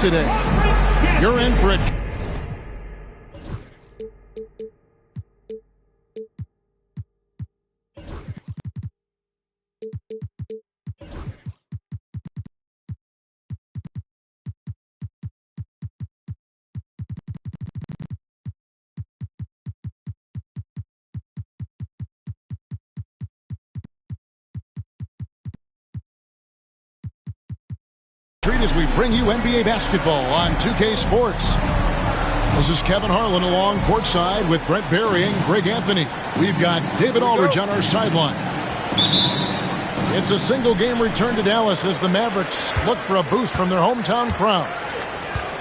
today. You're in for it. As we bring you NBA basketball on 2K Sports. This is Kevin Harlan along courtside with Brent Barry and Greg Anthony. We've got David Aldridge on our sideline. It's a single game return to Dallas as the Mavericks look for a boost from their hometown crowd.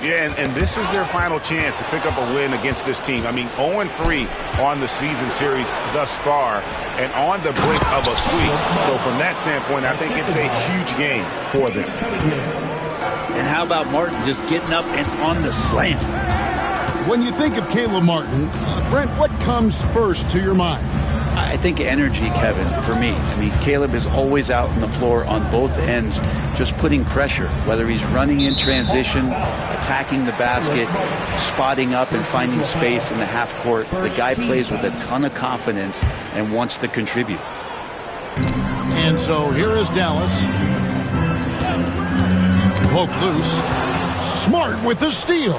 Yeah, and this is their final chance to pick up a win against this team. I mean, 0-3 on the season series thus far and on the brink of a sweep. So from that standpoint, I think it's a huge game for them. And how about Martin just getting up and on the slam? When you think of Caleb Martin, Brent, what comes first to your mind? I think energy, Kevin, for me. I mean, Caleb is always out on the floor on both ends, just putting pressure, whether he's running in transition, attacking the basket, spotting up and finding space in the half court. The guy plays with a ton of confidence and wants to contribute. And so here is Dallas. Poked loose. Smart with the steal.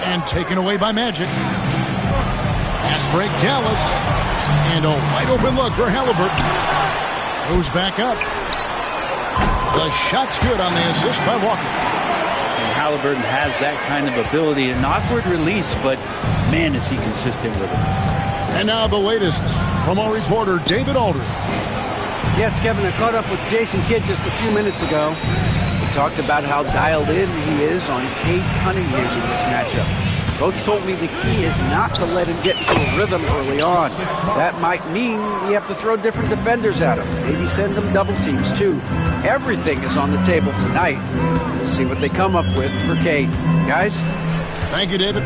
And taken away by Magic. Fast break Dallas. And a wide open look for Halliburton. Goes back up. The shot's good on the assist by Walker. And Halliburton has that kind of ability. An awkward release, but man, is he consistent with it. And now the latest from our reporter, David Aldridge. Yes, Kevin, I caught up with Jason Kidd just a few minutes ago. He talked about how dialed in he is on Cade Cunningham in this matchup. Coach told me the key is not to let him get into a rhythm early on. That might mean we have to throw different defenders at him. Maybe send them double teams, too. Everything is on the table tonight. We'll see what they come up with for Cade. Guys? Thank you, David.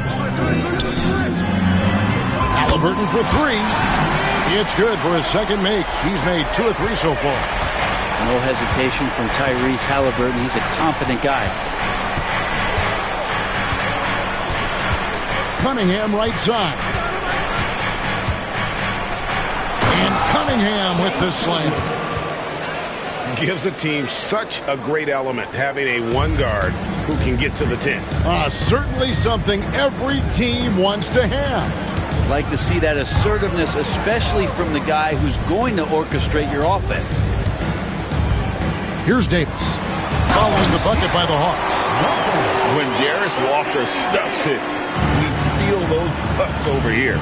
Halliburton for three. It's good for his second make. He's made 2 of 3 so far. No hesitation from Tyrese Halliburton. He's a confident guy. Cunningham right side. And Cunningham with the slam. Gives the team such a great element having a one guard who can get to the 10. Certainly something every team wants to have. Like to see that assertiveness, especially from the guy who's going to orchestrate your offense. Here's Davis, following the bucket by the Hawks. When Jarris Walker stuffs it, we feel those bucks over here.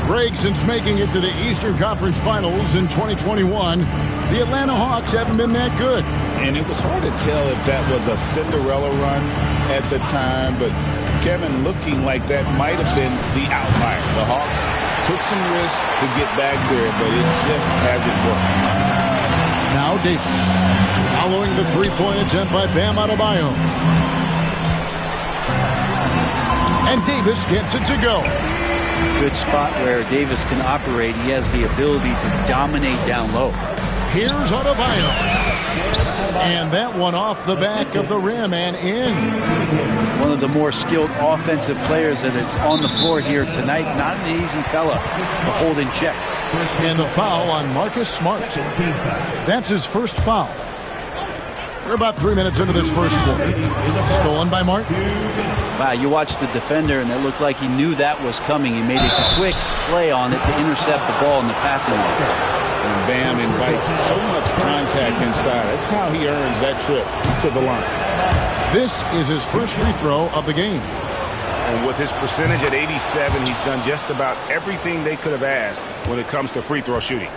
Greg, since making it to the Eastern Conference Finals in 2021, the Atlanta Hawks haven't been that good. And it was hard to tell if that was a Cinderella run at the time, but Kevin, looking like that might have been the outlier. The Hawks took some risks to get back there, but it just hasn't worked. Now Davis, following the three-point attempt by Bam Adebayo. And Davis gets it to go. Good spot where Davis can operate. He has the ability to dominate down low. Here's Adebayo. And that one off the back of the rim and in. One of the more skilled offensive players that is on the floor here tonight. Not an easy fella to hold in check. And the foul on Marcus Smart. That's his first foul. We're about 3 minutes into this first quarter. Stolen by Martin. Wow, you watched the defender, and it looked like he knew that was coming. He made a quick play on it to intercept the ball in the passing lane. And Bam invites so much contact inside. That's how he earns that trip to the line. This is his first free throw of the game. And with his percentage at 87, he's done just about everything they could have asked when it comes to free throw shooting.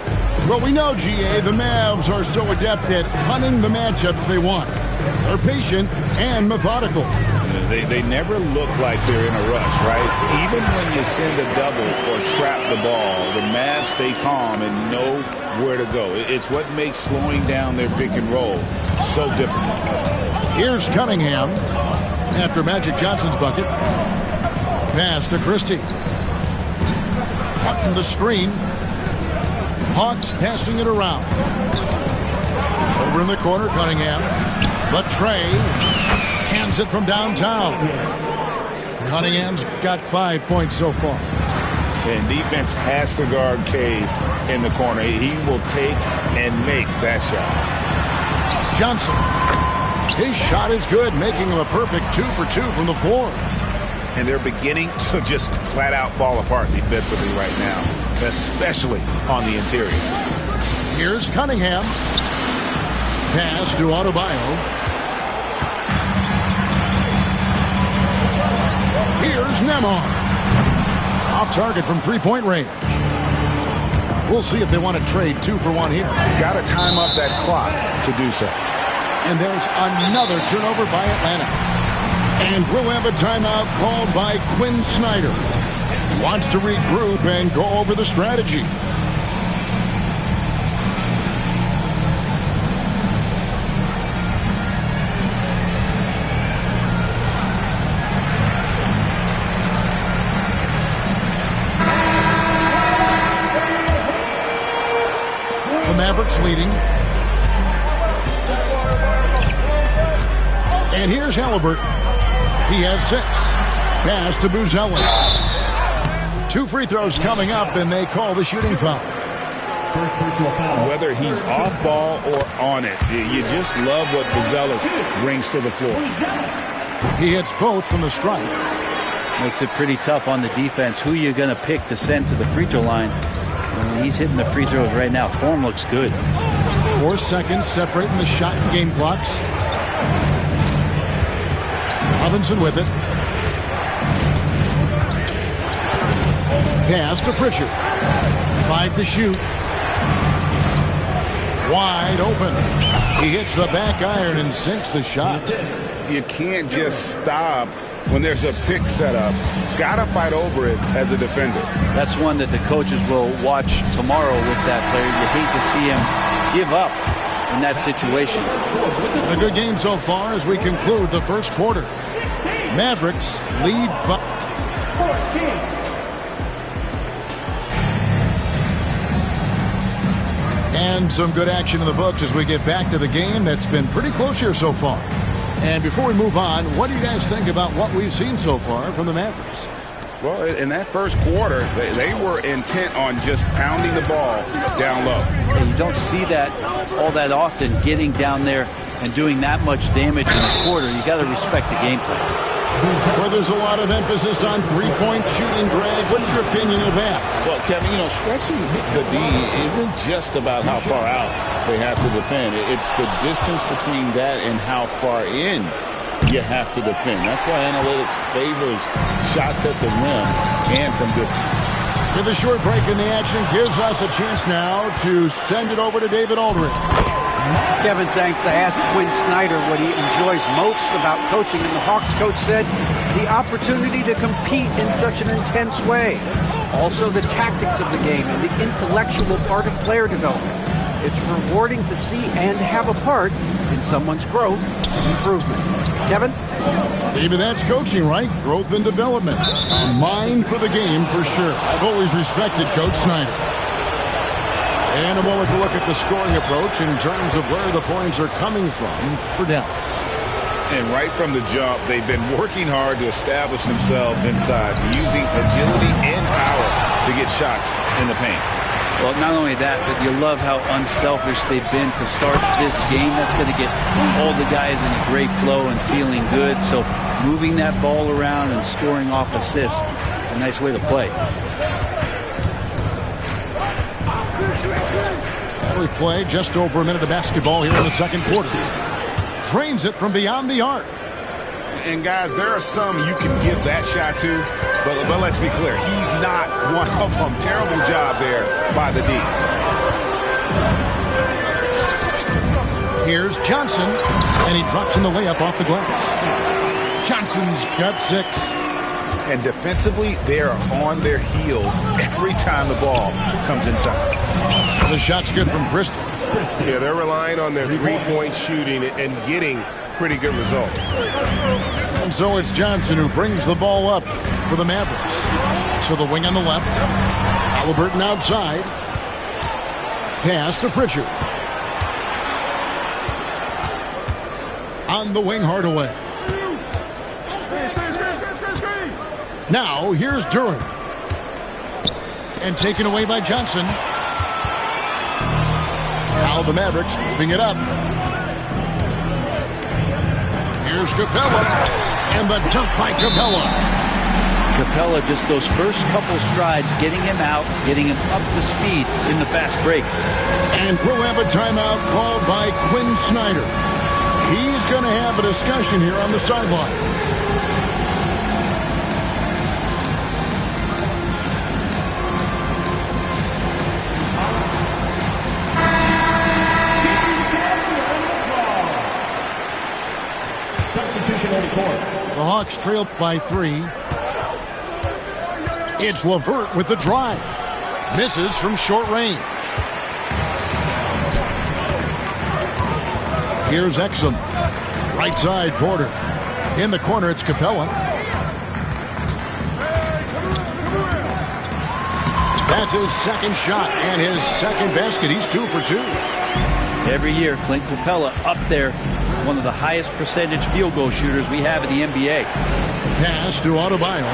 Well, we know, GA, the Mavs are so adept at hunting the matchups they want. They're patient and methodical. They never look like they're in a rush, right? Even when you send a double or trap the ball, the Mavs stay calm and know where to go. It's what makes slowing down their pick and roll so difficult. Here's Cunningham after Magic Johnson's bucket. Pass to Christie. Martin the screen. Hawks passing it around. Over in the corner, Cunningham. But Trey Hands it from downtown. Cunningham's got 5 points so far. And defense has to guard Cade in the corner. He will take and make that shot. Johnson. His shot is good, making him a perfect 2 for 2 from the floor. And they're beginning to just flat out fall apart defensively right now, especially on the interior. Here's Cunningham. Pass to Adebayo. Here's Nembhard. Off target from three-point range. We'll see if they want to trade 2 for 1 here. Got to time up that clock to do so. And there's another turnover by Atlanta. And we'll have a timeout called by Quinn Snyder. He wants to regroup and go over the strategy. The Mavericks leading. And here's Halliburton. He has 6. Pass to Buzella. 2 free throws coming up, and they call the shooting foul. Whether he's off ball or on it, you just love what Buzella brings to the floor. He hits both from the stripe. Makes it pretty tough on the defense. Who you're going to pick to send to the free throw line. He's hitting the free throws right now. Form looks good. 4 seconds separating the shot and game clocks. Robinson with it. Pass to Pritchard. 5 to shoot. Wide open. He hits the back iron and sinks the shot. You can't just stop when there's a pick set up. Got to fight over it as a defender. That's one that the coaches will watch tomorrow with that player. You hate to see him give up in that situation. A good game so far as we conclude the first quarter. Mavericks lead by 14. And some good action in the books as we get back to the game that's been pretty close here so far. And before we move on, what do you guys think about what we've seen so far from the Mavericks? Well, in that first quarter, they were intent on just pounding the ball down low. And you don't see that all that often, getting down there and doing that much damage in a quarter. You got to respect the game plan. Where there's a lot of emphasis on three-point shooting, Greg. What's your opinion of that? Well, Kevin, stretching the D isn't just about how far out they have to defend. It's the distance between that and how far in you have to defend. That's why analytics favors shots at the rim and from distance. With a short break in the action gives us a chance now to send it over to David Aldridge. Kevin, thanks. I asked Quinn Snyder what he enjoys most about coaching, and the Hawks coach said the opportunity to compete in such an intense way. Also, the tactics of the game and the intellectual part of player development. It's rewarding to see and have a part in someone's growth and improvement. Kevin? David, that's coaching, right? Growth and development. A mind for the game for sure. I've always respected Coach Snyder. And a moment to look at the scoring approach in terms of where the points are coming from for Dallas. And right from the jump, they've been working hard to establish themselves inside, using agility and power to get shots in the paint. Well, not only that, but you love how unselfish they've been to start this game. That's going to get all the guys in a great flow and feeling good. So moving that ball around and scoring off assists, it's a nice way to play. We play just over a minute of basketball here in the second quarter. Drains it from beyond the arc. And guys, there are some you can give that shot to, but let's be clear, he's not one of them. Terrible job there by the D. Here's Johnson, and he drops in the layup off the glass. Johnson's got 6. And defensively, they are on their heels every time the ball comes inside. The shot's good from Crystal. Yeah, they're relying on their three-point shooting and getting pretty good results. And so it's Johnson who brings the ball up for the Mavericks. So the wing on the left. Halliburton outside. Pass to Pritchard. On the wing, Hardaway. Now, here's Duran. And taken away by Johnson. Now the Mavericks moving it up. Here's Capella. And the dunk by Capella. Capella, just those first couple strides, getting him out, getting him up to speed in the fast break. And we'll have a timeout called by Quinn Snyder. He's going to have a discussion here on the sideline. The Hawks trail by 3. It's LeVert with the drive. Misses from short range. Here's Exum. Right side, Porter. In the corner, it's Capella. That's his second shot and his second basket. He's 2 for 2. Every year, Clint Capella up there, one of the highest percentage field goal shooters we have in the NBA. Pass to Adebayo.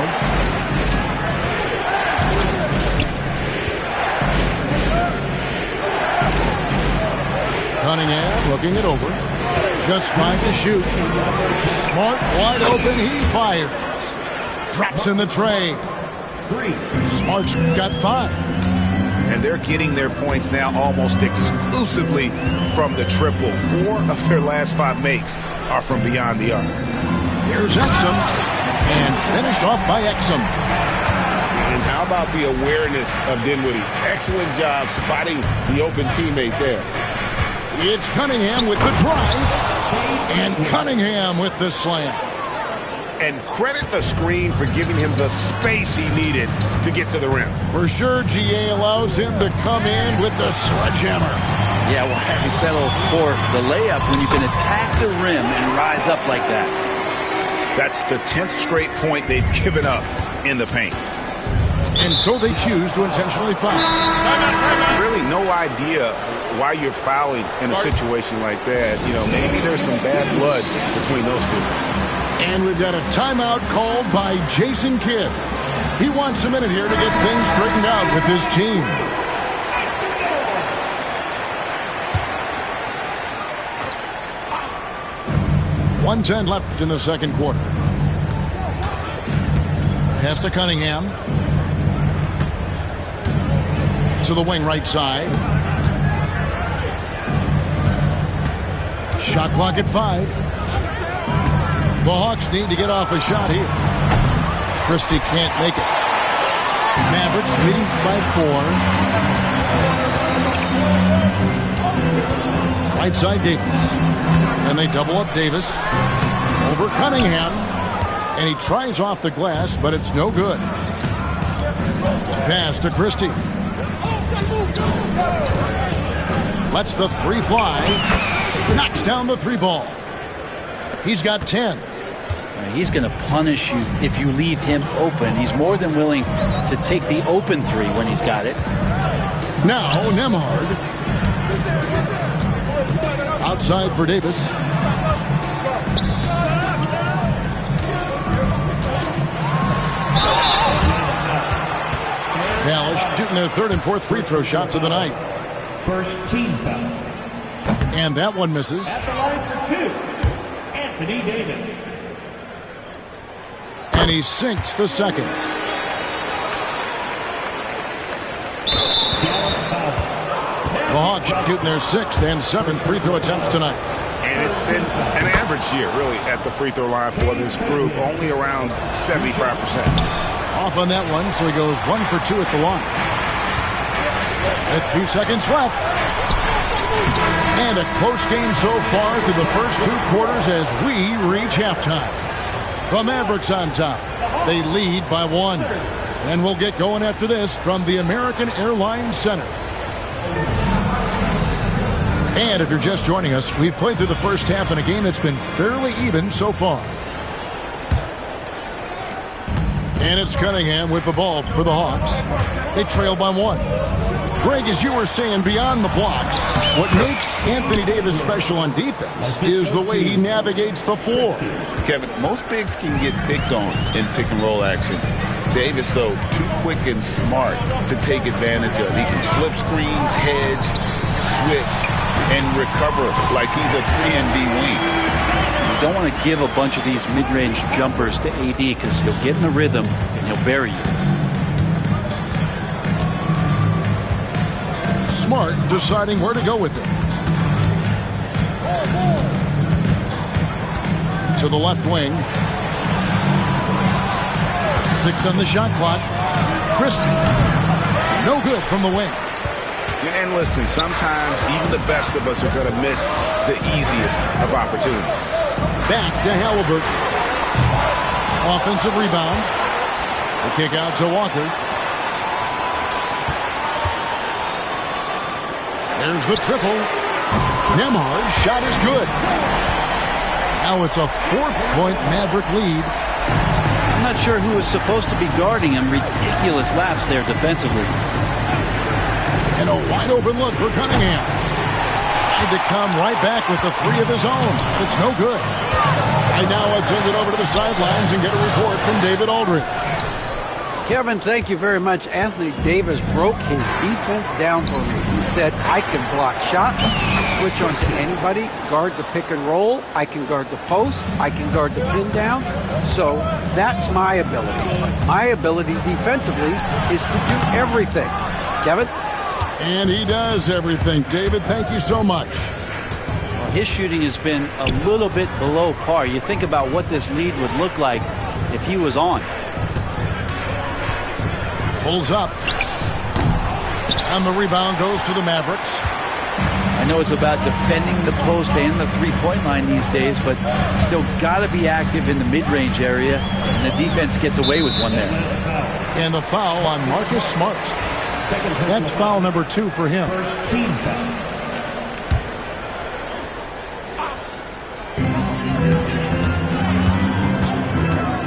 Cunningham looking it over. Just 5 to shoot. Smart, wide open, he fires. Drops in the tray. Smart's got 5. And they're getting their points now almost exclusively from the triple. 4 of their last 5 makes are from beyond the arc. Here's Exum. And finished off by Exum. And how about the awareness of Dinwiddie? Excellent job spotting the open teammate there. It's Cunningham with the drive. And Cunningham with the slam. And credit the screen for giving him the space he needed to get to the rim. For sure, GA allows him to come in with the sledgehammer. Yeah, well, having settled for the layup when you can attack the rim and rise up like that. That's the 10th straight point they've given up in the paint. And so they choose to intentionally foul. Really no idea why you're fouling in a situation like that. You know, maybe there's some bad blood between those two. And we've got a timeout called by Jason Kidd. He wants a minute here to get things straightened out with his team. .110 left in the second quarter. Pass to Cunningham. To the wing right side. Shot clock at 5. The Hawks need to get off a shot here. Christie can't make it. Mavericks leading by 4. Right side Davis. And they double up Davis. Over Cunningham. And he tries off the glass, but it's no good. Pass to Christie. Lets the 3 fly. Knocks down the 3 ball. He's got 10. He's going to punish you if you leave him open. He's more than willing to take the open 3 when he's got it. Now Nembhard. Outside for Davis. Dallas shooting their 3rd and 4th free throw shots of the night. First team foul. And that one misses. At the line for 2, Anthony Davis. And he sinks the second. The Hawks shooting their 6th and 7th free throw attempts tonight. And it's been an average year, really, at the free throw line for this group, only around 75%. Off on that one, so he goes 1 for 2 at the line. With 2 seconds left. And a close game so far through the first 2 quarters as we reach halftime. The Mavericks on top. They lead by 1. And we'll get going after this from the American Airlines Center. And if you're just joining us, we've played through the first half in a game that's been fairly even so far. And it's Cunningham with the ball for the Hawks. They trail by 1. Greg, as you were saying, beyond the blocks, what makes Anthony Davis special on defense is the way he navigates the floor. Kevin, most bigs can get picked on in pick-and-roll action. Davis, though, too quick and smart to take advantage of. He can slip screens, hedge, switch, and recover like he's a 3-and-D wing. You don't want to give a bunch of these mid-range jumpers to AD because he'll get in the rhythm and he'll bury you. Smart deciding where to go with it. To the left wing. 6 on the shot clock. Christie. No good from the wing. And listen, sometimes even the best of us are going to miss the easiest of opportunities. Back to Halliburton. Offensive rebound. The kick out to Walker. There's the triple. Nembhard's shot is good. Now it's a 4-point Maverick lead. I'm not sure who was supposed to be guarding him. Ridiculous lapse there defensively. And a wide open look for Cunningham. Tried to come right back with the 3 of his own. It's no good. Right now let's send it over to the sidelines and get a report from David Aldridge. Kevin, thank you very much. Anthony Davis broke his defense down for me. He said, I can block shots, switch on to anybody, guard the pick and roll, I can guard the post, I can guard the pin down. So that's my ability. My ability defensively is to do everything. Kevin? And he does everything. David, thank you so much. Well, his shooting has been a little bit below par. You think about what this lead would look like if he was on. Pulls up. And the rebound goes to the Mavericks. I know it's about defending the post and the three-point line these days, but still got to be active in the mid-range area, and the defense gets away with one there. And the foul on Marcus Smart. That's foul number 2 for him. First team foul.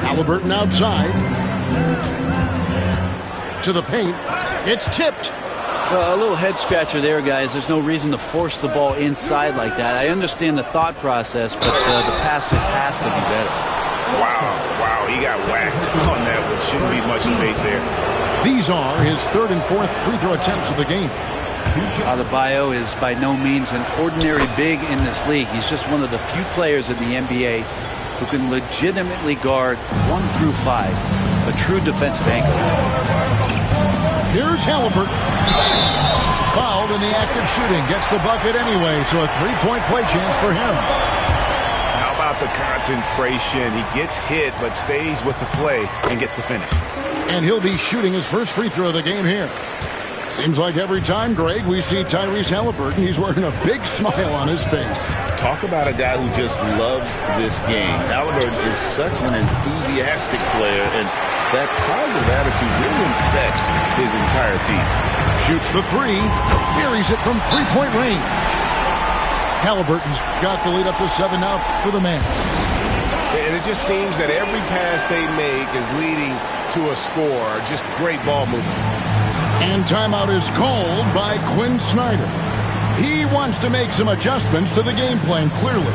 Halliburton outside. To the paint. It's tipped. Well, a little head scratcher there, guys. There's no reason to force the ball inside like that. I understand the thought process, but the pass just has to be better. Wow, he got whacked on that one. Shouldn't be much debate there. These are his 3rd and 4th free throw attempts of the game. Adebayo is by no means an ordinary big in this league. He's just one of the few players in the NBA who can legitimately guard 1 through 5. A true defensive anchor. Here's Halliburton. Fouled in the act of shooting. Gets the bucket anyway, so a 3-point play chance for him. How about the concentration? He gets hit, but stays with the play and gets the finish. And he'll be shooting his first free throw of the game here. Seems like every time, Greg, we see Tyrese Halliburton, he's wearing a big smile on his face. Talk about a guy who just loves this game. Halliburton is such an enthusiastic player, and that positive attitude really infects his entire team. Shoots the 3, buries it from 3-point range. Halliburton's got the lead up to 7 now for the man. And it just seems that every pass they make is leading to a score. Just great ball movement. And timeout is called by Quinn Snyder. He wants to make some adjustments to the game plan, clearly.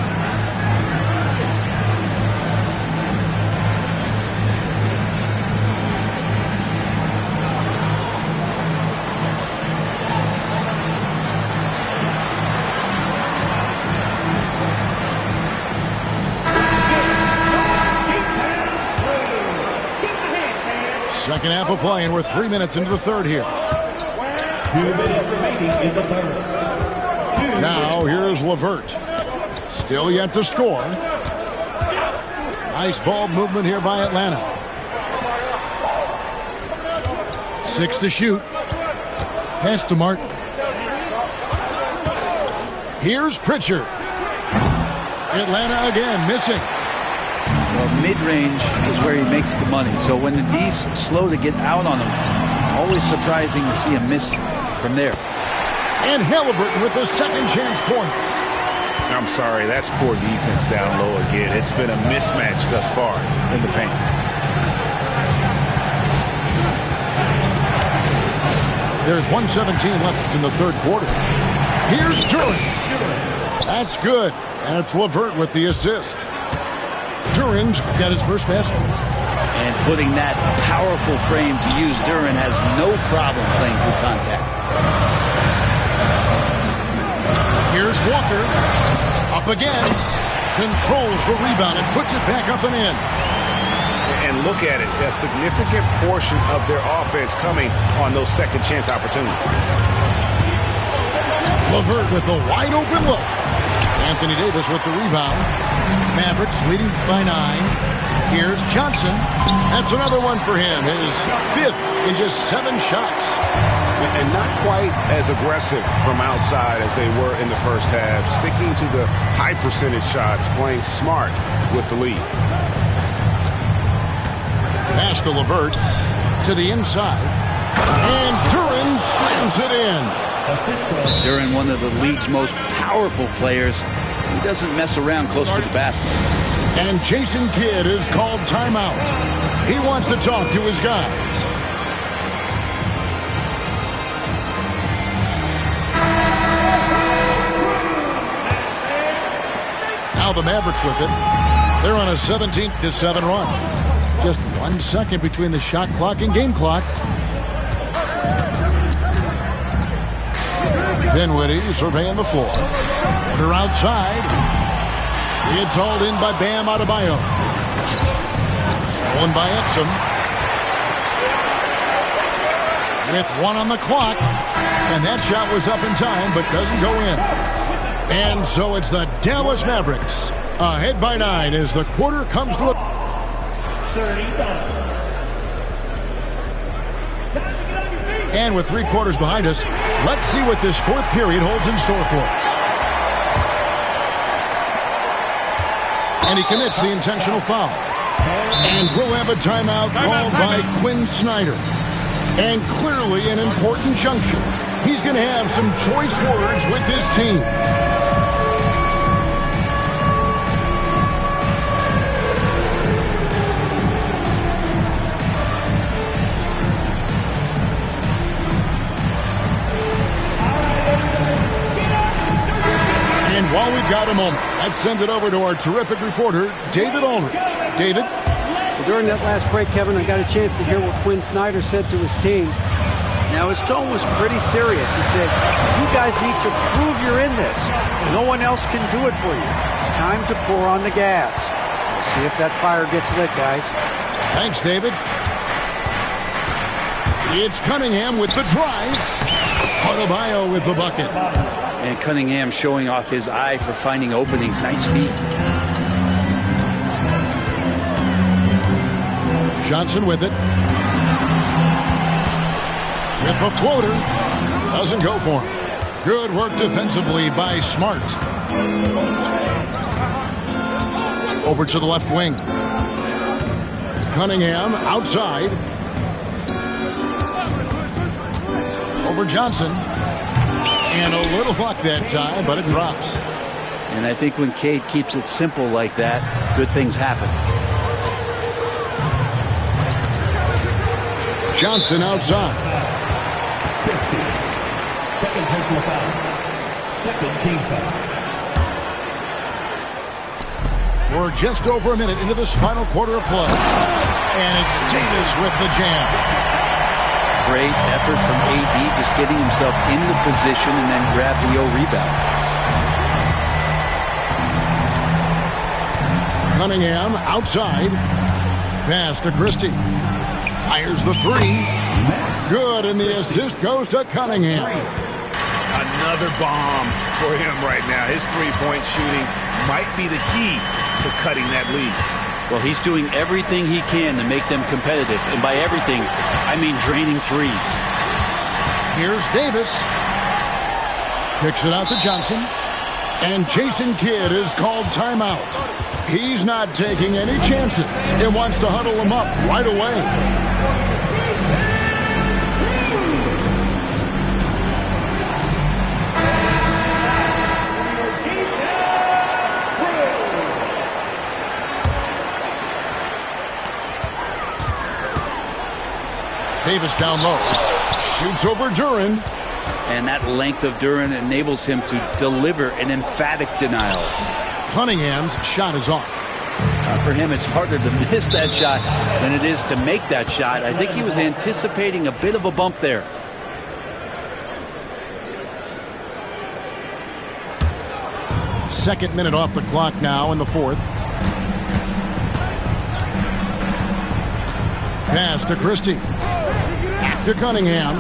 Second half of play, and we're 3 minutes into the third here. 2 minutes remaining in the third. Now here's LeVert. Still yet to score. Nice ball movement here by Atlanta. 6 to shoot. Pass to Martin. Here's Pritchard. Atlanta again missing. Well, mid-range is where he makes the money. So when the D's slow to get out on him, always surprising to see a miss from there. And Halliburton with the second chance points. I'm sorry, that's poor defense down low again. It's been a mismatch thus far in the paint. There's 1:17 left in the third quarter. Here's Duren. That's good. And it's LeVert with the assist. Duren's got his first basket. And putting that powerful frame to use, Duren has no problem playing through contact. Here's Walker. Up again. Controls the rebound and puts it back up and in. And look at it. A significant portion of their offense coming on those second chance opportunities. LeVert with a wide open look. Anthony Davis with the rebound. Mavericks leading by 9. Here's Johnson. That's another one for him. His 5th in just 7 shots. And not quite as aggressive from outside as they were in the first half. Sticking to the high percentage shots, playing smart with the lead. Pass to LeVert. To the inside. And Duren slams it in. Duren, one of the league's most powerful players. He doesn't mess around close to the basket. And Jason Kidd is called timeout. He wants to talk to his guys. Now the Mavericks with it. They're on a 17-7 run. Just 1 second between the shot clock and game clock. Dinwiddie surveying the floor. They're outside. It's hauled in by Bam Adebayo. Stolen by Exum. With 1 on the clock. And that shot was up in time, but doesn't go in. And so it's the Dallas Mavericks ahead by 9 as the quarter comes to a... And with 3 quarters behind us, let's see what this 4th period holds in store for us. And he commits the intentional foul. And we'll have a timeout called by Quinn Snyder. And clearly an important juncture. He's going to have some choice words with his team. While we've got a moment, let's send it over to our terrific reporter, David Aldridge. David? Well, during that last break, Kevin, I got a chance to hear what Quinn Snyder said to his team. Now, his tone was pretty serious. He said, you guys need to prove you're in this. No one else can do it for you. Time to pour on the gas. We'll see if that fire gets lit, guys. Thanks, David. It's Cunningham with the drive. Adebayo with the bucket. And Cunningham showing off his eye for finding openings. Nice feet. Johnson with it. With the floater. Doesn't go for him. Good work defensively by Smart. Over to the left wing. Cunningham outside. Over Johnson. And a little luck that time, but it drops. And I think when Cade keeps it simple like that, good things happen. Johnson outside. Second personal foul. Second team foul. We're just over a minute into this final quarter of play. And it's Davis with the jam. Great effort from AD, just getting himself in the position and then grab the rebound. Cunningham outside. Pass to Christie. Fires the 3. Good, and the assist goes to Cunningham. Another bomb for him right now. His three-point shooting might be the key to cutting that lead. Well, he's doing everything he can to make them competitive. And by everything, I mean draining threes. Here's Davis. Kicks it out to Johnson. And Jason Kidd is called timeout. He's not taking any chances and wants to huddle him up right away. Davis down low. Shoots over Duren. And that length of Duren enables him to deliver an emphatic denial. Cunningham's shot is off. For him, it's harder to miss that shot than it is to make that shot. I think he was anticipating a bit of a bump there. Second minute off the clock now in the fourth. Pass to Christie. Back to Cunningham.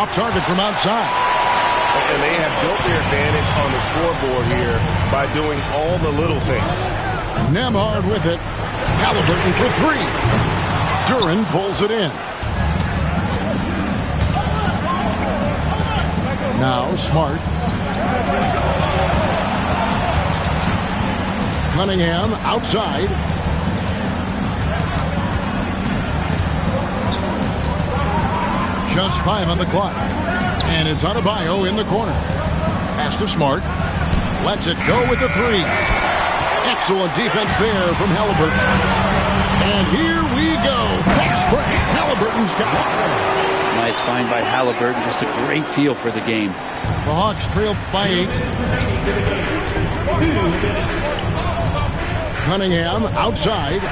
Off target from outside. And they have built their advantage on the scoreboard here by doing all the little things. Nembhard with it. Halliburton for three. Duren pulls it in. Now Smart. Cunningham outside. Just 5 on the clock. And it's Adebayo in the corner. Pass to Smart. Lets it go with the three. Excellent defense there from Halliburton. And here we go. Fast break. Halliburton's got it. Nice find by Halliburton. Just a great feel for the game. The Hawks trail by 8. Cunningham outside.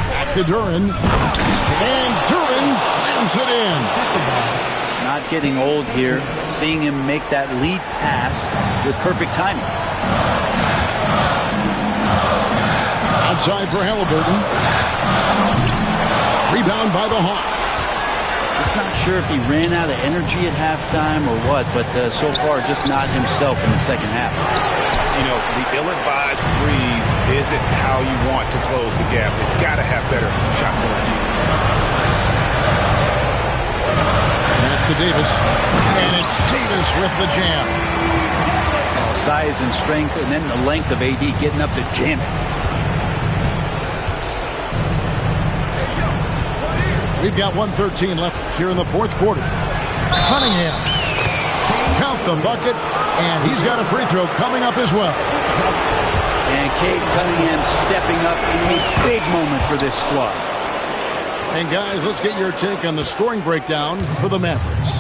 Back to Duren. And Duren slams it in. Not getting old here. Seeing him make that lead pass with perfect timing. Outside for Halliburton. Rebound by the Hawks. Just not sure if he ran out of energy at halftime or what, but so far just not himself in the second half. You know, the ill-advised threes isn't how you want to close the gap. You've got to have better shot selection. Pass to Davis. And it's Davis with the jam. Size and strength, and then the length of AD getting up to jam it. We've got 1:13 left here in the fourth quarter. Cunningham. Count the bucket, and he's got a free throw coming up as well. And Cade Cunningham stepping up in a big moment for this squad. And guys, let's get your take on the scoring breakdown for the Mavericks.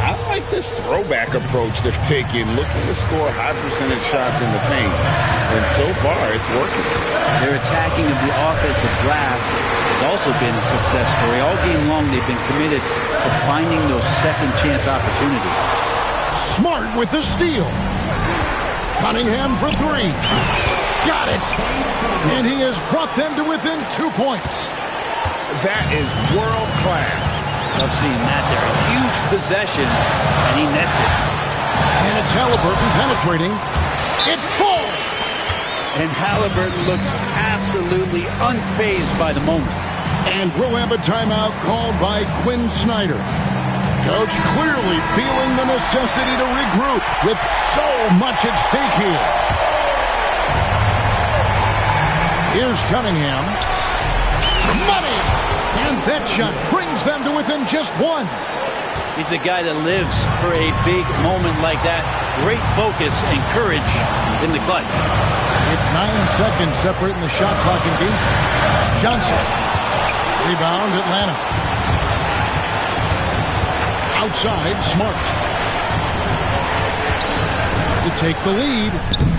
I like this throwback approach they're taking, looking to score high percentage shots in the paint. And so far, it's working. Their attacking of the offensive glass has also been a success story. All game long, they've been committed to finding those second chance opportunities. Smart with the steal. Cunningham for three. Got it. And he has brought them to within 2 points. That is world class. Love seeing that there. A huge possession, and he nets it. And it's Halliburton penetrating. It falls. And Halliburton looks absolutely unfazed by the moment. And we'll have a timeout called by Quinn Snyder. Coach clearly feeling the necessity to regroup with so much at stake here. Here's Cunningham. Money! And that shot brings them to within just one. He's a guy that lives for a big moment like that. Great focus and courage in the clutch. It's 9 seconds separating the shot clock and game. Johnson. Rebound, Atlanta. Outside, Smart. To take the lead.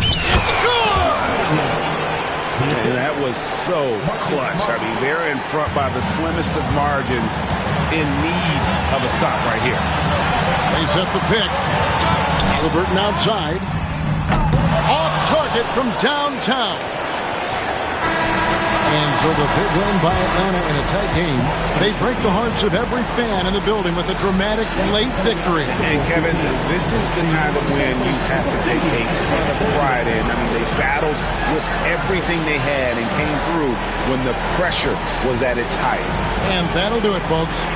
It's good! And that was so clutch. I mean, they're in front by the slimmest of margins, in need of a stop right here. They set the pick. Halliburton outside. Off target from downtown. And so the big win by Atlanta in a tight game. They break the hearts of every fan in the building with a dramatic late victory. And Kevin, this is the kind of win you have to take a ton of pride in. I mean, they battled with everything they had and came through when the pressure was at its highest. And that'll do it, folks.